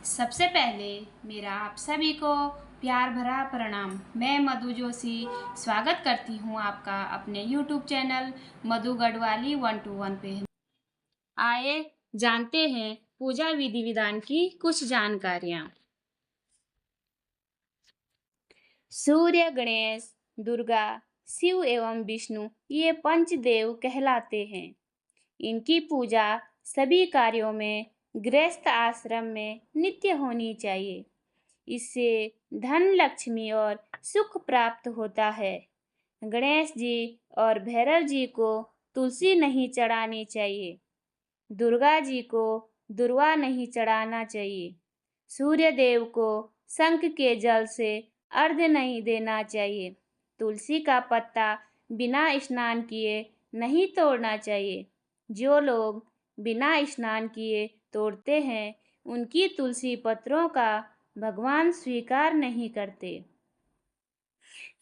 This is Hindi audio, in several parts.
सबसे पहले मेरा आप सभी को प्यार भरा प्रणाम। मैं मधु जोशी स्वागत करती हूँ आपका अपने YouTube चैनल मधु गढ़वाली 121 पे। आइए जानते हैं पूजा विधि विधान की कुछ जानकारियाँ। सूर्य, गणेश, दुर्गा, शिव एवं विष्णु ये पंचदेव कहलाते हैं। इनकी पूजा सभी कार्यों में गृहस्थ आश्रम में नित्य होनी चाहिए। इससे धन, लक्ष्मी और सुख प्राप्त होता है। गणेश जी और भैरव जी को तुलसी नहीं चढ़ानी चाहिए। दुर्गा जी को दुर्वा नहीं चढ़ाना चाहिए। सूर्य देव को शंख के जल से अर्घ्य नहीं देना चाहिए। तुलसी का पत्ता बिना स्नान किए नहीं तोड़ना चाहिए। जो लोग बिना स्नान किए तोड़ते हैं, उनकी तुलसी पत्रों का भगवान स्वीकार नहीं करते।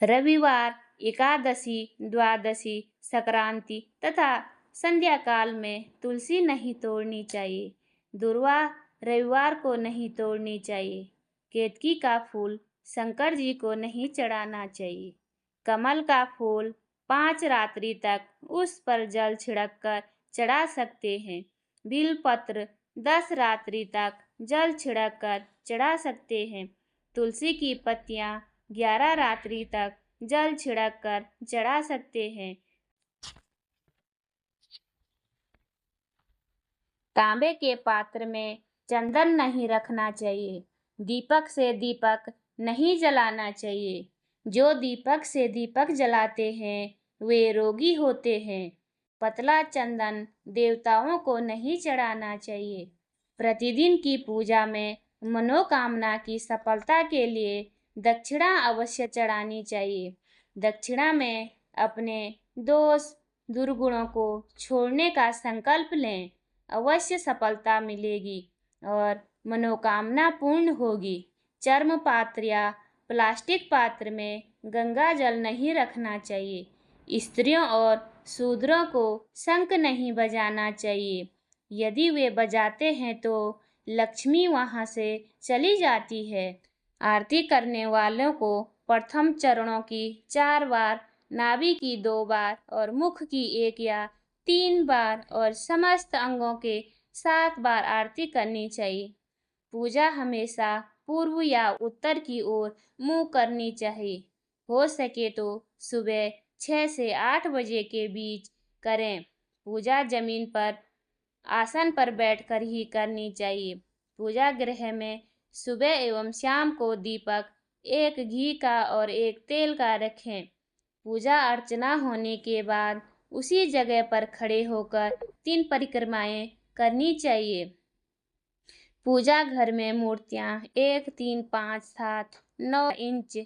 रविवार, एकादशी, द्वादशी, संक्रांति तथा संध्या काल में तुलसी नहीं तोड़नी चाहिए। दुर्वा रविवार को नहीं तोड़नी चाहिए। केतकी का फूल शंकर जी को नहीं चढ़ाना चाहिए। कमल का फूल 5 रात्रि तक उस पर जल छिड़क कर चढ़ा सकते हैं। बिलपत्र 10 रात्रि तक जल छिड़क कर चढ़ा सकते हैं। तुलसी की पत्तियां 11 रात्रि तक जल छिड़क कर चढ़ा सकते हैं। तांबे के पात्र में चंदन नहीं रखना चाहिए। दीपक से दीपक नहीं जलाना चाहिए। जो दीपक से दीपक जलाते हैं वे रोगी होते हैं। पतला चंदन देवताओं को नहीं चढ़ाना चाहिए। प्रतिदिन की पूजा में मनोकामना की सफलता के लिए दक्षिणा अवश्य चढ़ानी चाहिए। दक्षिणा में अपने दोष दुर्गुणों को छोड़ने का संकल्प लें। अवश्य सफलता मिलेगी और मनोकामना पूर्ण होगी। चर्म पात्र या प्लास्टिक पात्र में गंगा जल नहीं रखना चाहिए। स्त्रियों और शूद्रों को शंख नहीं बजाना चाहिए। यदि वे बजाते हैं तो लक्ष्मी वहां से चली जाती है। आरती करने वालों को प्रथम चरणों की 4 बार, नाभि की 2 बार और मुख की 1 या 3 बार और समस्त अंगों के 7 बार आरती करनी चाहिए। पूजा हमेशा पूर्व या उत्तर की ओर मुंह करनी चाहिए। हो सके तो सुबह 6 से 8 बजे के बीच करें। पूजा जमीन पर आसन पर बैठकर ही करनी चाहिए। पूजा गृह में सुबह एवं शाम को दीपक, एक घी का और एक तेल का रखें। पूजा अर्चना होने के बाद उसी जगह पर खड़े होकर 3 परिक्रमाएं करनी चाहिए। पूजा घर में मूर्तियां 1, 3, 5, 7, 9 इंच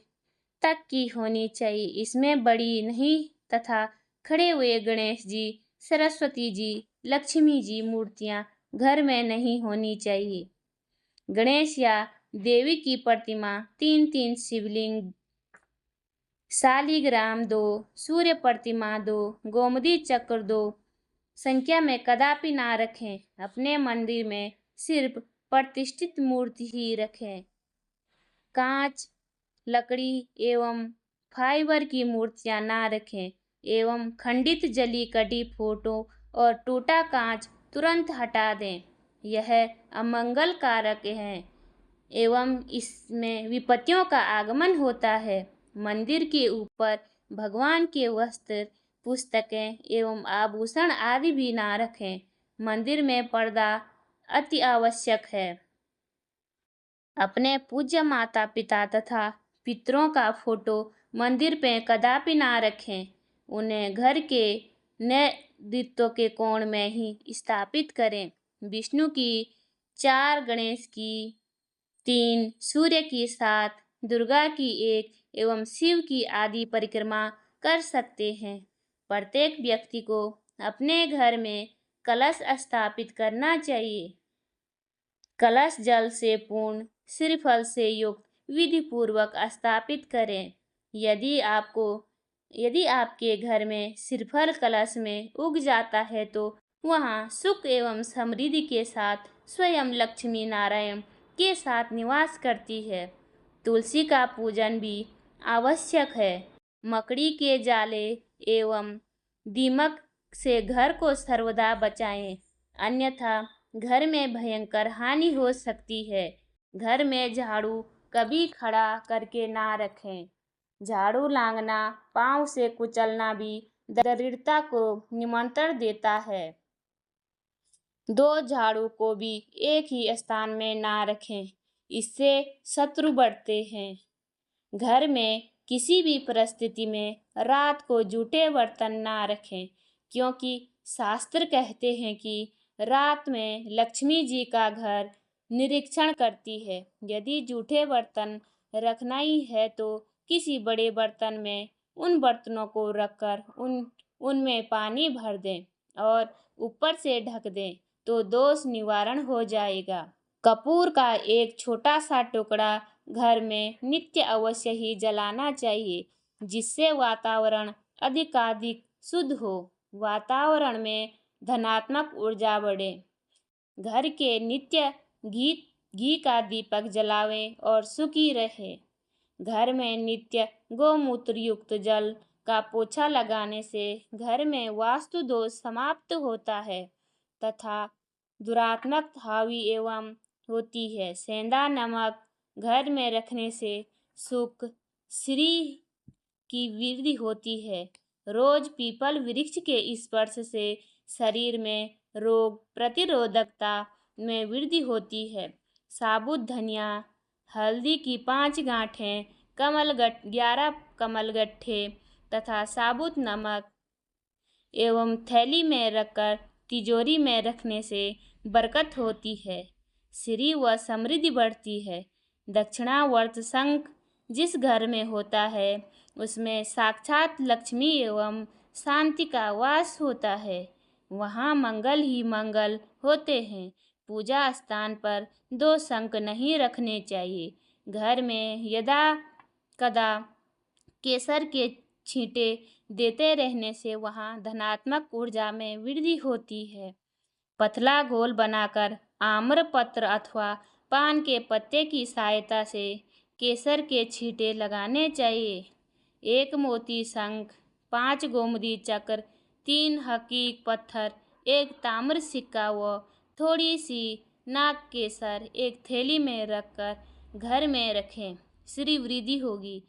तक की होनी चाहिए। इसमें बड़ी नहीं तथा खड़े हुए गणेश जी, सरस्वती जी, लक्ष्मी जी मूर्तियां घर में नहीं होनी चाहिए। गणेश या देवी की प्रतिमा 3-3 शिवलिंग, शालिग्राम 2, सूर्य प्रतिमा 2, गोमती चक्र 2 संख्या में कदापि ना रखें। अपने मंदिर में सिर्फ प्रतिष्ठित मूर्ति ही रखें। कांच, लकड़ी एवं फाइबर की मूर्तियां ना रखें एवं खंडित जली कटी फोटो और टूटा कांच तुरंत हटा दें। यह अमंगल कारक है एवं इसमें विपत्तियों का आगमन होता है। मंदिर के ऊपर भगवान के वस्त्र, पुस्तकें एवं आभूषण आदि भी ना रखें। मंदिर में पर्दा अति आवश्यक है। अपने पूज्य माता पिता तथा पितरों का फोटो मंदिर पे कदापि ना रखें। उन्हें घर के नेतृत्व के कोण में ही स्थापित करें। विष्णु की 4, गणेश की 3, सूर्य की 7, दुर्गा की 1 एवं शिव की आदि परिक्रमा कर सकते हैं। प्रत्येक व्यक्ति को अपने घर में कलश स्थापित करना चाहिए। कलश जल से पूर्ण, श्रीफल से युक्त विधि पूर्वक स्थापित करें। यदि आपके घर में श्रीफल कलश में उग जाता है तो वहाँ सुख एवं समृद्धि के साथ स्वयं लक्ष्मी नारायण के साथ निवास करती है। तुलसी का पूजन भी आवश्यक है। मकड़ी के जाले एवं दीमक से घर को सर्वदा बचाएं, अन्यथा घर में भयंकर हानि हो सकती है। घर में झाड़ू कभी खड़ा करके ना रखें। झाड़ू लांघना, पांव से कुचलना भी दरिद्रता को निमंत्रण देता है। दो झाड़ू को भी एक ही स्थान में ना रखें, इससे शत्रु बढ़ते हैं। घर में किसी भी परिस्थिति में रात को जूठे बर्तन ना रखें, क्योंकि शास्त्र कहते हैं कि रात में लक्ष्मी जी का घर निरीक्षण करती है। यदि जूठे बर्तन रखना ही है तो किसी बड़े बर्तन में उन बर्तनों को रखकर उनमें पानी भर दें और ऊपर से ढक दें, तो दोष निवारण हो जाएगा। कपूर का एक छोटा सा टुकड़ा घर में नित्य अवश्य ही जलाना चाहिए, जिससे वातावरण अधिकाधिक शुद्ध हो, वातावरण में धनात्मक ऊर्जा बढ़े। घर के नित्य घी का दीपक जलावें और सुखी रहे। घर में नित्य गोमूत्र युक्त जल का पोछा लगाने से घर में वास्तु दोष समाप्त होता है तथा दुरात्मक हावी एवं होती है। सेंधा नमक घर में रखने से सुख श्री की वृद्धि होती है। रोज पीपल वृक्ष के स्पर्श से शरीर में रोग प्रतिरोधकता में वृद्धि होती है। साबुत धनिया, हल्दी की 5 गांठें, 11 कमलगट्ठे तथा साबुत नमक एवं थैली में रखकर तिजोरी में रखने से बरकत होती है, श्री व समृद्धि बढ़ती है। दक्षिणावर्त शंख जिस घर में होता है उसमें साक्षात लक्ष्मी एवं शांति का वास होता है। वहाँ मंगल ही मंगल होते हैं। पूजा स्थान पर 2 शंख नहीं रखने चाहिए। घर में यदा कदा केसर के छींटे देते रहने से वहाँ धनात्मक ऊर्जा में वृद्धि होती है। पतला घोल बनाकर आम्र पत्र अथवा पान के पत्ते की सहायता से केसर के छींटे लगाने चाहिए। 1 मोती शंख, 5 गोमती चक्र, 3 हकीक पत्थर, 1 ताम्र सिक्का व थोड़ी सी नाग केसर एक थैली में रखकर घर में रखें, श्री वृद्धि होगी।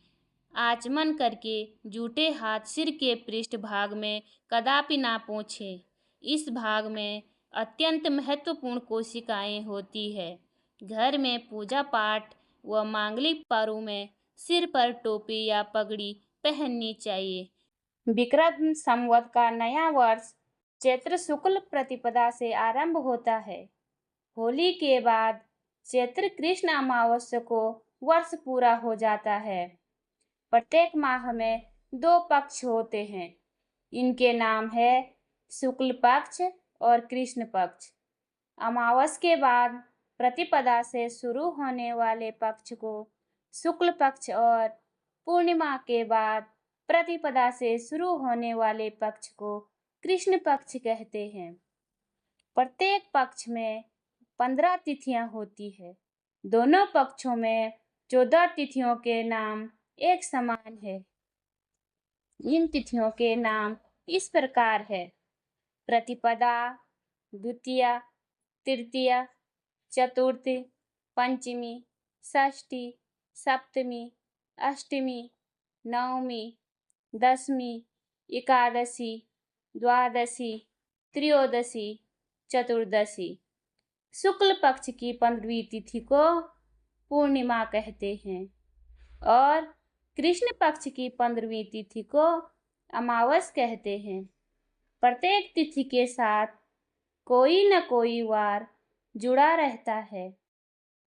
आचमन करके जूठे हाथ सिर के पृष्ठ भाग में कदापि ना पोंछें। इस भाग में अत्यंत महत्वपूर्ण कोशिकाएं होती है। घर में पूजा पाठ व मांगलिक पर्व में सिर पर टोपी या पगड़ी पहननी चाहिए। विक्रम संवत का नया वर्ष चैत्र शुक्ल प्रतिपदा से आरंभ होता है। होली के बाद चैत्र कृष्ण अमावस्या को वर्ष पूरा हो जाता है। प्रत्येक माह में 2 पक्ष होते हैं। इनके नाम है शुक्ल पक्ष और कृष्ण पक्ष। अमावस के बाद प्रतिपदा से शुरू होने वाले पक्ष को शुक्ल पक्ष और पूर्णिमा के बाद प्रतिपदा से शुरू होने वाले पक्ष को कृष्ण पक्ष कहते हैं। प्रत्येक पक्ष में 15 तिथियां होती है। दोनों पक्षों में 14 तिथियों के नाम एक समान है। इन तिथियों के नाम इस प्रकार है: प्रतिपदा, द्वितीया, तृतीया, चतुर्थी, पंचमी, षष्ठी, सप्तमी, अष्टमी, नवमी, दशमी, एकादशी, द्वादशी, त्रयोदशी, चतुर्दशी। शुक्ल पक्ष की 15वीं तिथि को पूर्णिमा कहते हैं और कृष्ण पक्ष की 15वीं तिथि को अमावस कहते हैं। प्रत्येक तिथि के साथ कोई न कोई वार जुड़ा रहता है।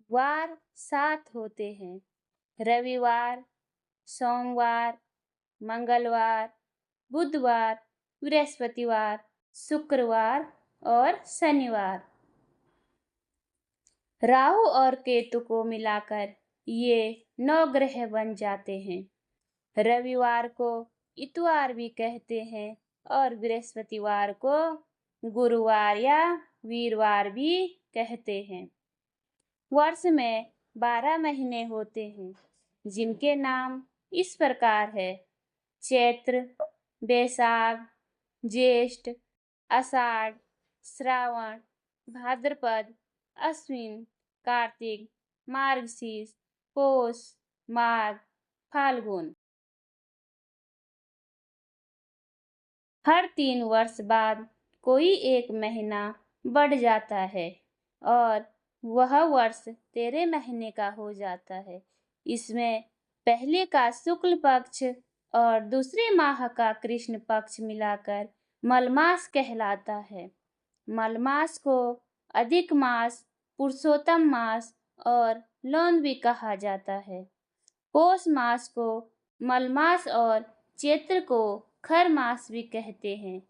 वार 7 होते हैं: रविवार, सोमवार, मंगलवार, बुधवार, बृहस्पतिवार, शुक्रवार और शनिवार। राहु और केतु को मिलाकर ये 9 ग्रह बन जाते हैं। रविवार को इतवार भी कहते हैं और बृहस्पतिवार को गुरुवार या वीरवार भी कहते हैं। वर्ष में 12 महीने होते हैं, जिनके नाम इस प्रकार है: चैत्र, बैसाख, ज्येष्ठ, आषाढ़, श्रावण, भाद्रपद, अश्विन, कार्तिक, मार्गशीर्ष, पौष, माघ, फाल्गुन। हर 3 वर्ष बाद कोई एक महीना बढ़ जाता है और वह वर्ष 13 महीने का हो जाता है। इसमें पहले का शुक्ल पक्ष और दूसरे माह का कृष्ण पक्ष मिलाकर मलमास कहलाता है। मलमास को अधिक मास, पुरुषोत्तम मास और लौन भी कहा जाता है। पौष मास को मलमास और चैत्र को खर मास भी कहते हैं।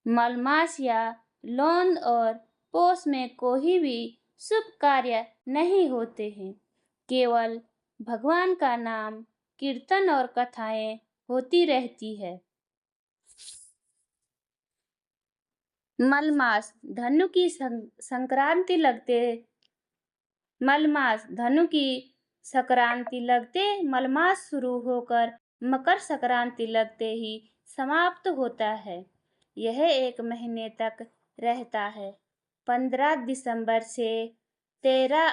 मलमास या लौन और पौष में कोई भी शुभ कार्य नहीं होते हैं, केवल भगवान का नाम, कीर्तन और कथाएं होती रहती है। मलमास धनु की संक्रांति लगते मलमास धनु की संक्रांति लगते मलमास शुरू होकर मकर संक्रांति लगते ही समाप्त होता है। यह 1 महीने तक रहता है, 15 दिसंबर से 13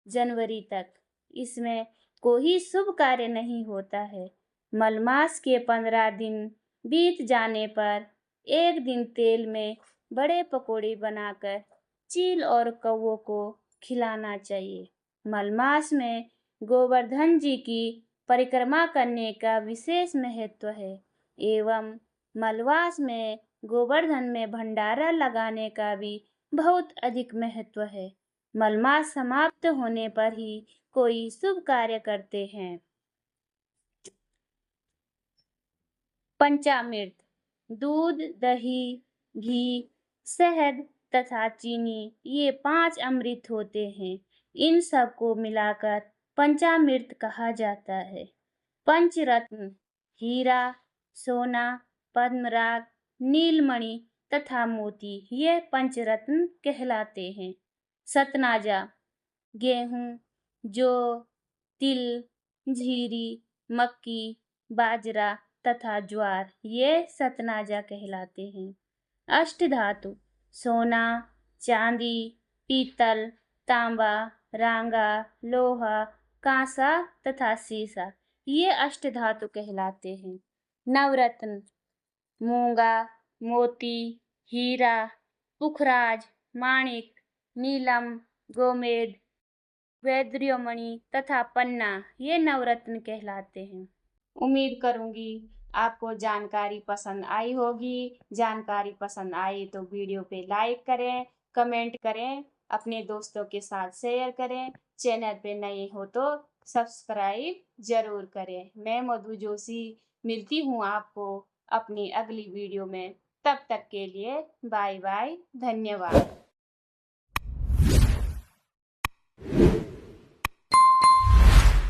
जनवरी तक। इसमें कोई शुभ कार्य नहीं होता है। मलमास के 15 दिन बीत जाने पर एक दिन तेल में बड़े पकोड़े बनाकर चील और कौवों को खिलाना चाहिए। मलमास में गोवर्धन जी की परिक्रमा करने का विशेष महत्व है एवं मलमास में गोवर्धन में भंडारा लगाने का भी बहुत अधिक महत्व है। मलमास समाप्त होने पर ही कोई शुभ कार्य करते हैं। पंचामृत दूध, दही, घी, शहद तथा चीनी, ये 5 अमृत होते हैं। इन सब को मिलाकर पंचामृत कहा जाता है। पंचरत्न हीरा, सोना, पद्मराग, नीलमणि तथा मोती, ये पंचरत्न कहलाते हैं। सतनाजा गेहूं, जौ, तिल, जीरी, मक्की, बाजरा तथा ज्वार, ये सतनाजा कहलाते हैं। अष्टधातु सोना, चांदी, पीतल, तांबा, रांगा, लोहा, कांसा तथा सीसा, ये अष्टधातु कहलाते हैं। नवरत्न मूंगा, मोती, हीरा, पुखराज, माणिक, नीलम, गोमेद, वैद्यमणि तथा पन्ना, ये नवरत्न कहलाते हैं। उम्मीद करूंगी आपको जानकारी पसंद आई होगी। जानकारी पसंद आई तो वीडियो पे लाइक करें, कमेंट करें, अपने दोस्तों के साथ शेयर करें। चैनल पे नए हो तो सब्सक्राइब जरूर करें। मैं मधु जोशी मिलती हूँ आपको अपनी अगली वीडियो में। तब तक के लिए बाय बाय, धन्यवाद।